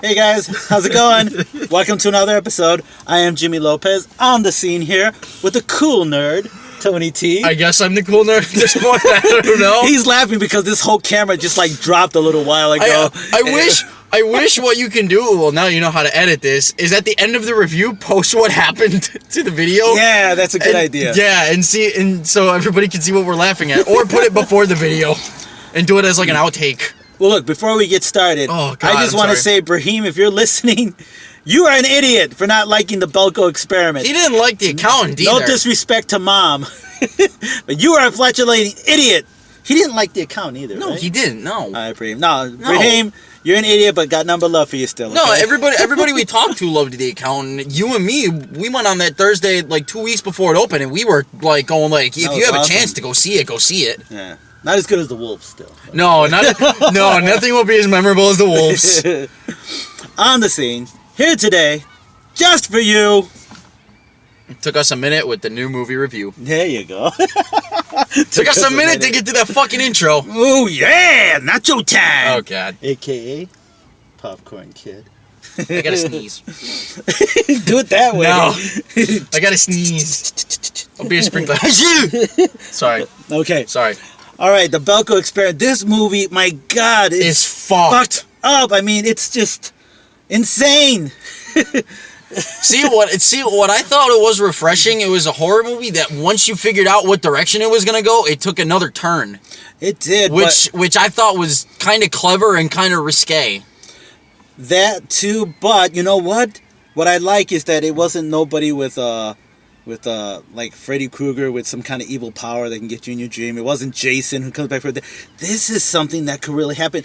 Hey guys, how's it going? Welcome to another episode. I am Jimmy Lopez on the scene here with the cool nerd, Tony T. I guess I'm the cool nerd at this point. I don't know. He's laughing because this whole camera just like dropped a little while ago. I wish what you can do, well now you know how to edit this, is at the end of the review, post what happened to the video. Yeah, that's a good idea. Yeah, and so everybody can see what we're laughing at. Or put it before the video and do it as like an outtake. Well, look, before we get started, I just want to say, Brahim, if you're listening, you are an idiot for not liking the Belko experiment. He didn't like the accountant either. No disrespect to Mom, but you are a flatulating idiot. He didn't like the accountant either, No, right? he didn't, no. All right, Brahim. No, Brahim, you're an idiot, but got number love for you still. Okay? No, everybody we talked to loved the accountant. You and me, we went on that Thursday like 2 weeks before it opened, and we were like going like, if you have a chance to go see it, go see it. Yeah. Not as good as the Wolves, still. No, nothing will be as memorable as the Wolves. On the scene, here today, just for you. It took us a minute with the new movie review. There you go. Took us a minute to get to that fucking intro. Oh, yeah, nacho time. Oh, God. AKA Popcorn Kid. I gotta sneeze. Do it that way. No. I gotta sneeze. I'll be a sprinkler. Sorry. Okay. Sorry. All right, the Belko experiment. This movie, my God, It's fucked up. I mean, it's just insane. See what I thought it was refreshing. It was a horror movie that once you figured out what direction it was gonna go, it took another turn. It did, which I thought was kind of clever and kind of risque. That too, but you know what? What I like is that it wasn't nobody with like Freddy Krueger with some kind of evil power that can get you in your dream. It wasn't Jason who comes back for the. This is something that could really happen.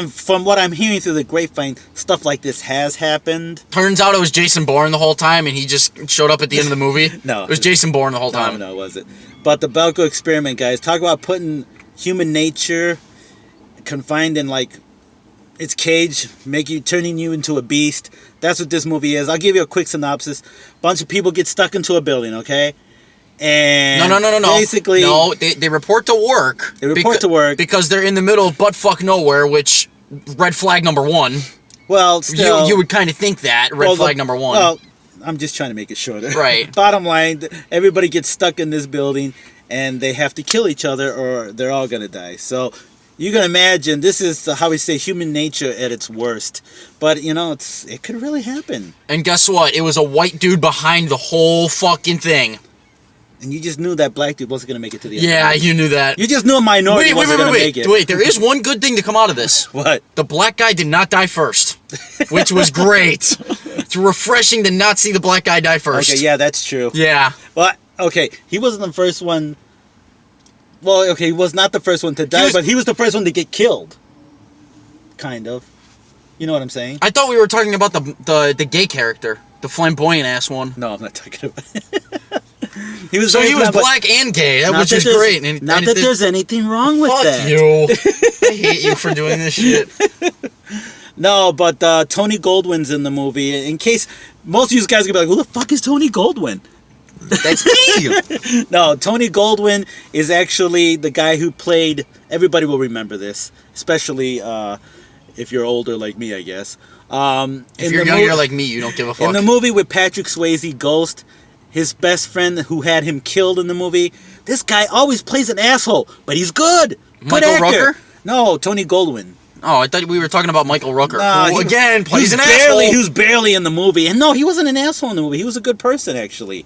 From what I'm hearing through the grapevine, stuff like this has happened. Turns out it was Jason Bourne the whole time, and he just showed up at the end of the movie. No, it was Jason Bourne the whole time. No, it wasn't. But the Belko experiment, guys, talk about putting human nature confined in like its cage, turning you into a beast. That's what this movie is. I'll give you a quick synopsis. Bunch of people get stuck into a building, okay? And no. Basically, no, they report to work. They report to work because they're in the middle of buttfuck nowhere, which red flag number one. Well, still, you would kind of think that red flag number one. Well, I'm just trying to make it shorter. Right. Bottom line, everybody gets stuck in this building, and they have to kill each other, or they're all gonna die. So. You can imagine this is how we say human nature at its worst, but you know it could really happen. And guess what? It was a white dude behind the whole fucking thing. And you just knew that black dude wasn't gonna make it to the end. Yeah, you knew that. You just knew a minority wasn't gonna make it. Wait, there is one good thing to come out of this. What? The black guy did not die first, which was great. It's refreshing to not see the black guy die first. Okay, yeah, that's true. Yeah. Well, okay, he wasn't the first one. Well, okay, he was not the first one to die, but he was the first one to get killed. Kind of. You know what I'm saying? I thought we were talking about the gay character, the flamboyant ass one. No, I'm not talking about it. He was black and gay, which is great. Not that there's anything wrong with that. Fuck you. I hate you for doing this shit. No, but Tony Goldwyn's in the movie. In case most of you guys are going to be like, who the fuck is Tony Goldwyn? That's me! No, Tony Goldwyn is actually the guy who played... Everybody will remember this, especially if you're older like me, I guess. If you're younger like me, you don't give a fuck. In the movie with Patrick Swayze, Ghost, his best friend who had him killed in the movie, this guy always plays an asshole, but he's good. Good actor. Rooker? No, Tony Goldwyn. Oh, I thought we were talking about Michael Rooker, who again plays an asshole. He was barely in the movie. And no, he wasn't an asshole in the movie. He was a good person, actually.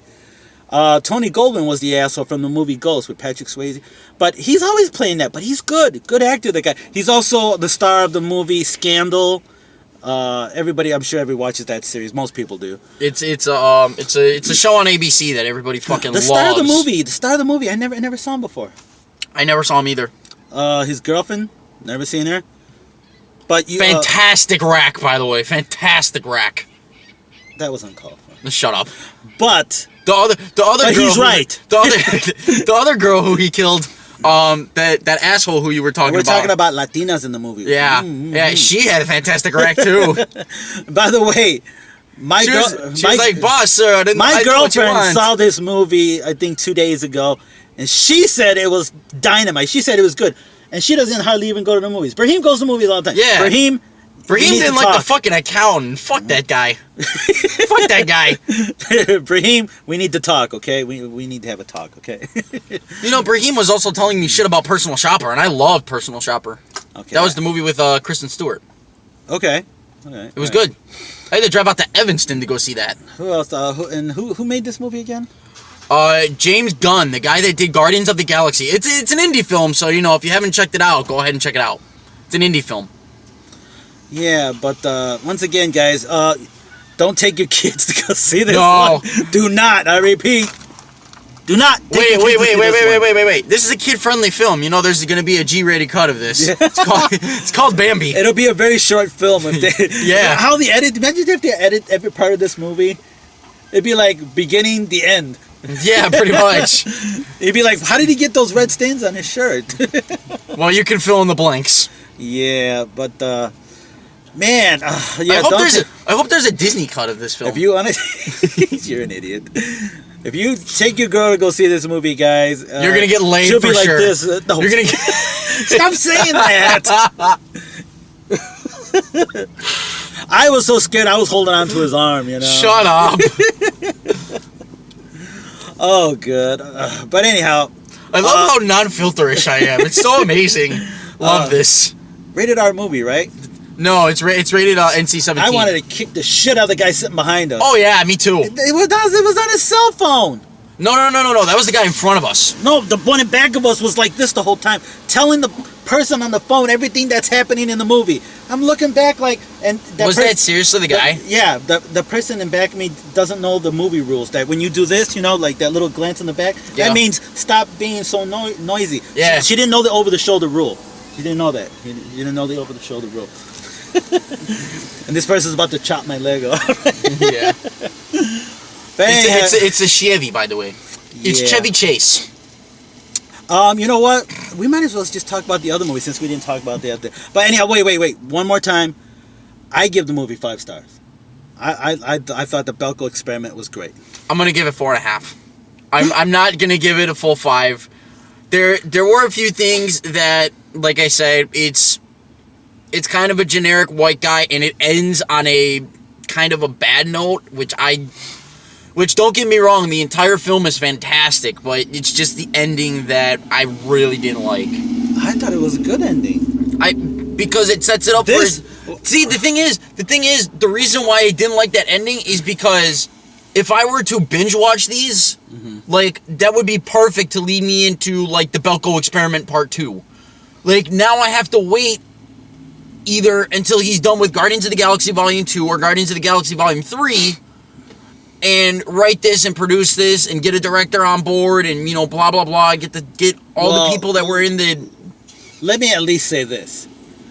Tony Goldwyn was the asshole from the movie Ghost with Patrick Swayze. But he's always playing that. But he's good. Good actor, the guy. He's also the star of the movie Scandal. Everybody, I'm sure everybody watches that series. Most people do. It's a show on ABC that everybody fucking loves. The star of the movie. I never saw him before. I never saw him either. His girlfriend, never seen her. But you, fantastic rack, by the way. Fantastic rack. That was uncalled for. Shut up. But the other but girl. He's right. The other girl who he killed. That asshole who you were talking about. We're talking about Latinas in the movie. Yeah. Yeah, she had a fantastic rack too. By the way, she was like, boss, sir, my girlfriend saw this movie, I think 2 days ago, and she said it was dynamite. She said it was good. And she doesn't hardly even go to the movies. Brahim goes to movies all the time. Yeah. Brahim, Brahim need didn't to like the talk. fucking accountant. Fuck that guy. Fuck that guy. Brahim, we need to talk, okay? We need to have a talk, okay? You know, Brahim was also telling me shit about Personal Shopper, and I loved Personal Shopper. Okay. That was the movie with Kristen Stewart. Okay. Okay. It was good. I had to drive out to Evanston to go see that. Who else? Who made this movie again? James Gunn, the guy that did Guardians of the Galaxy. It's an indie film, so you know if you haven't checked it out, go ahead and check it out. It's an indie film. Yeah, but once again, guys, don't take your kids to go see this No. one. Do not. I repeat. Do not. Take your kids to see this one. Wait. This is a kid-friendly film. You know, there's going to be a G-rated cut of this. Yeah. It's called Bambi. It'll be a very short film. If they, Yeah. How the edit? Imagine if they edit every part of this movie. It'd be like beginning, the end. Yeah, pretty much. It'd be like, how did he get those red stains on his shirt? Well, you can fill in the blanks. Yeah, but man, yeah. I hope there's a Disney cut of this film. If you want to, you're an idiot. If you take your girl to go see this movie, guys, You're gonna get laid she'll for be like sure. this. No, You're gonna get... stop saying that. I was so scared. I was holding on to his arm. You know. Shut up. Oh, good. But anyhow, I love how non-filterish I am. It's so amazing. Love this. rated R movie, right? No, it's rated NC-17. I wanted to kick the shit out of the guy sitting behind us. Oh yeah, me too. It was on his cell phone. No. That was the guy in front of us. No, the one in back of us was like this the whole time, telling the person on the phone everything that's happening in the movie. I'm looking back like, and That seriously the guy? Yeah, the person in back of me doesn't know the movie rules. That when you do this, you know, like that little glance in the back, Yeah. that means stop being so noisy. Yeah. She didn't know the over-the-shoulder rule. She didn't know that. She didn't know the over-the-shoulder rule. And this person's about to chop my leg off. Yeah. But anyhow, It's a Chevy, by the way. It's Yeah. Chevy Chase. you know what? We might as well just talk about the other movie since we didn't talk about the other. But anyhow, wait. One more time. I give the movie 5 stars. I thought the Belko experiment was great. I'm gonna give it 4.5. I'm not gonna give it a full 5. There were a few things that, like I said, it's kind of a generic white guy, and it ends on a kind of a bad note, which don't get me wrong, the entire film is fantastic, but it's just the ending that I really didn't like. I thought it was a good ending. Because it sets it up for... See, the thing is, the reason why I didn't like that ending is because if I were to binge watch these, like, that would be perfect to lead me into, like, the Belko Experiment Part 2. Like, now I have to wait either until he's done with Guardians of the Galaxy Volume 2 or Guardians of the Galaxy Volume 3 and write this and produce this and get a director on board and, you know, blah, blah, blah, get all the people that were in the... Let me at least say this.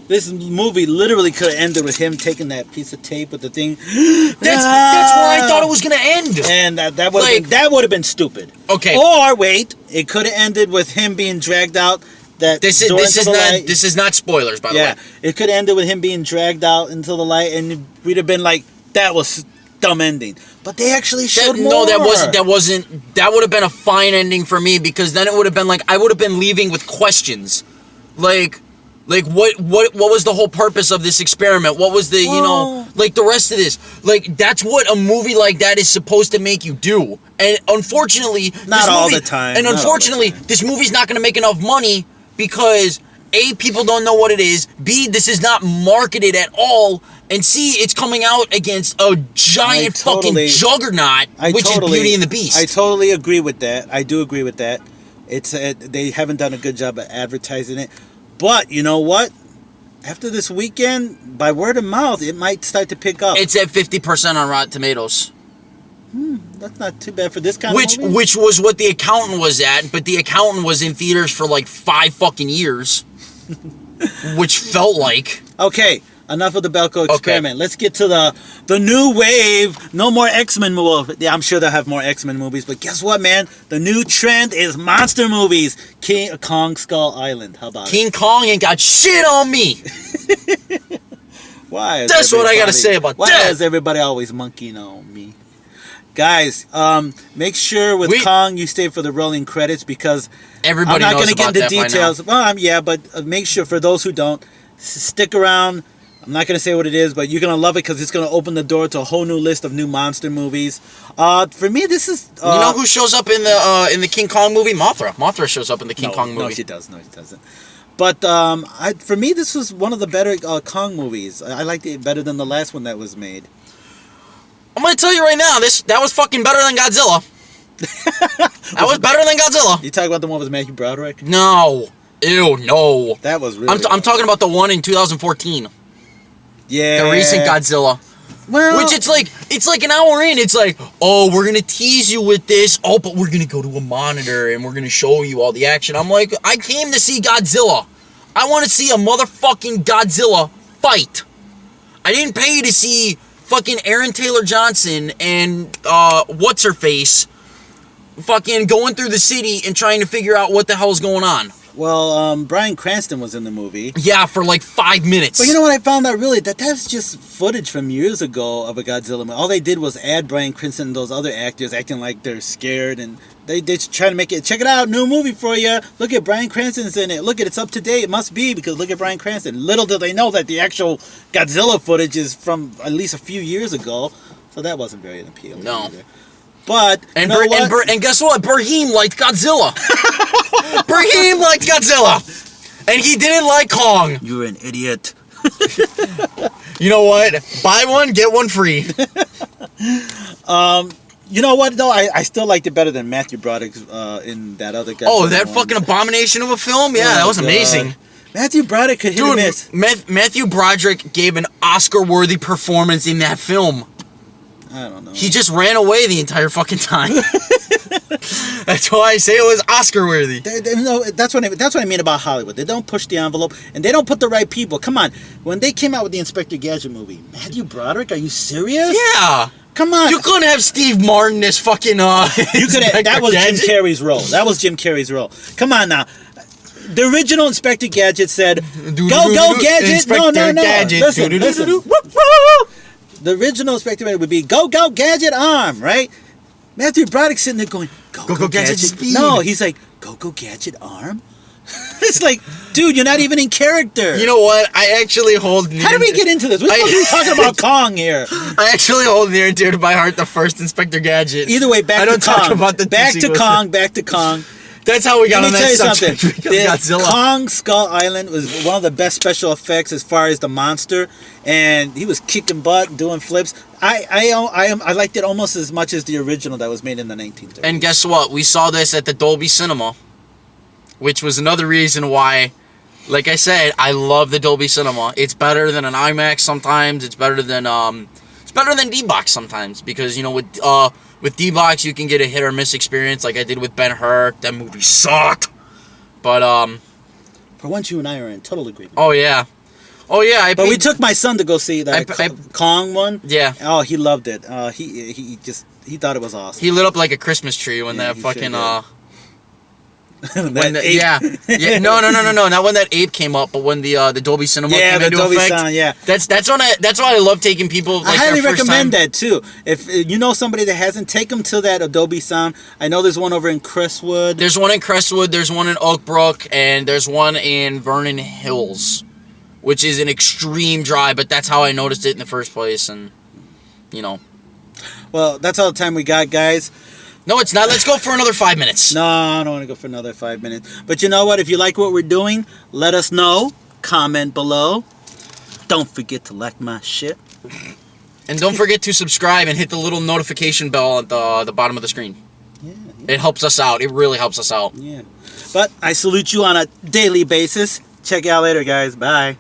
This movie literally could have ended with him taking that piece of tape with the thing. That's where I thought it was going to end. And that would have been stupid. Okay. Or wait, it could have ended with him being dragged out. This is not spoilers, by the way. Yeah, it could have ended with him being dragged out into the light, and we'd have been like, that was dumb ending. But they actually showed more. No, that wasn't. That would have been a fine ending for me, because then it would have been like I would have been leaving with questions, like what was the whole purpose of this experiment? What was the like the rest of this? Like that's what a movie like that is supposed to make you do. And unfortunately, not all the time. And unfortunately, this movie's not going to make enough money because A, people don't know what it is. B, this is not marketed at all. And C, it's coming out against a giant fucking juggernaut, which is Beauty and the Beast. I totally agree with that. I do agree with that. They haven't done a good job of advertising it. But you know what? After this weekend, by word of mouth, it might start to pick up. It's at 50% on Rotten Tomatoes. That's not too bad for this kind of movie. Which was what The Accountant was at, but The Accountant was in theaters for like 5 fucking years. Which felt like... Okay, enough of the Belko experiment. Okay. Let's get to the new wave. No more X-Men movies. Yeah, I'm sure they'll have more X-Men movies, but guess what, man? The new trend is monster movies. King Kong Skull Island. How about King Kong ain't got shit on me. Why? That's what I gotta say about that. Why is everybody always monkeying on me? Guys, make sure with Kong you stay for the rolling credits because everybody I'm not knows going to get about into that details. By now. Well, yeah, but make sure for those who don't, stick around. I'm not gonna say what it is, but you're gonna love it because it's gonna open the door to a whole new list of new monster movies. For me, this is. You know who shows up in the King Kong movie? Mothra. Mothra shows up in the King Kong movie. No, she does. No, she doesn't. But for me, this was one of the better Kong movies. I liked it better than the last one that was made. I'm gonna tell you right now, that was fucking better than Godzilla. That was better than Godzilla. You talking about the one with Matthew Broderick? No. Ew, no. That was really. I'm talking about the one in 2014. Yeah. The recent Godzilla. Well, which it's like an hour in, it's like, oh, we're gonna tease you with this. Oh, but we're gonna go to a monitor and we're gonna show you all the action. I'm like, I came to see Godzilla. I want to see a motherfucking Godzilla fight. I didn't pay to see fucking Aaron Taylor Johnson and what's her face fucking going through the city and trying to figure out what the hell's going on. Well, Bryan Cranston was in the movie. Yeah, for like 5 minutes. But you know what I found out really? That's just footage from years ago of a Godzilla movie. All they did was add Bryan Cranston and those other actors acting like they're scared, and they try to make it, check it out, new movie for you. Look at Bryan Cranston's in it. Look at it's up to date. It must be because look at Bryan Cranston. Little did they know that the actual Godzilla footage is from at least a few years ago. So that wasn't very appealing. No. Either. But and you know what? And guess what? Brahim liked Godzilla. Brahim liked Godzilla, and he didn't like Kong. You're an idiot. You know what? Buy one, get one free. You know what though? I still liked it better than Matthew Broderick in that other guy. Oh, that fucking abomination of a film? Yeah, that was amazing. Matthew Broderick could hit or miss. Matthew Broderick gave an Oscar-worthy performance in that film. I don't know. He just ran away the entire fucking time. That's why I say it was Oscar-worthy. No, that's what I mean about Hollywood. They don't push the envelope, and they don't put the right people. Come on. When they came out with the Inspector Gadget movie, Matthew Broderick, are you serious? Yeah. Come on. You couldn't have Steve Martin as fucking You could have. That was Jim Carrey's role. That was Jim Carrey's role. Come on now. The original Inspector Gadget said, "Go Gadget." No. Gadget. Listen. The original Inspector Gadget would be "Go Gadget arm," right? Matthew Broderick sitting there going, "Go Gadget speed." No, he's like, "Go Gadget arm." It's like, dude, you're not even in character. You know what? I actually hold near. How did we get into this? We're supposed to be talking about Kong here. I actually hold near and dear to my heart the first Inspector Gadget. Either way, back to Kong. Back to Kong. That's how we got on that subject. subject. The Kong Skull Island was one of the best special effects as far as the monster, and he was kicking butt, doing flips. I liked it almost as much as the original that was made in the 1930s. And guess what? We saw this at the Dolby Cinema, which was another reason why, like I said, I love the Dolby Cinema. It's better than an IMAX sometimes. It's better than D-Box sometimes because with D-Box, you can get a hit or miss experience like I did with Ben-Hur. That movie sucked. But, for once, you and I are in total agreement. Oh, yeah. But we took my son to go see that Kong one. Yeah. Oh, he loved it. He thought it was awesome. He lit up like a Christmas tree when that fucking, No, not when that ape came up, but when the Dolby Cinema came into effect. Sound, yeah. That's why I love taking people. Like, I highly recommend that too. If you know somebody that hasn't, take them to that Adobe Sound. I know there's one over in Crestwood. There's one in Crestwood. There's one in Oak Brook, and there's one in Vernon Hills, which is an extreme drive. But that's how I noticed it in the first place, and Well, that's all the time we got, guys. No, it's not. Let's go for another 5 minutes. No, I don't want to go for another 5 minutes. But you know what? If you like what we're doing, let us know. Comment below. Don't forget to like my shit. And don't forget to subscribe and hit the little notification bell at the bottom of the screen. Yeah. It helps us out. It really helps us out. Yeah. But I salute you on a daily basis. Check you out later, guys. Bye.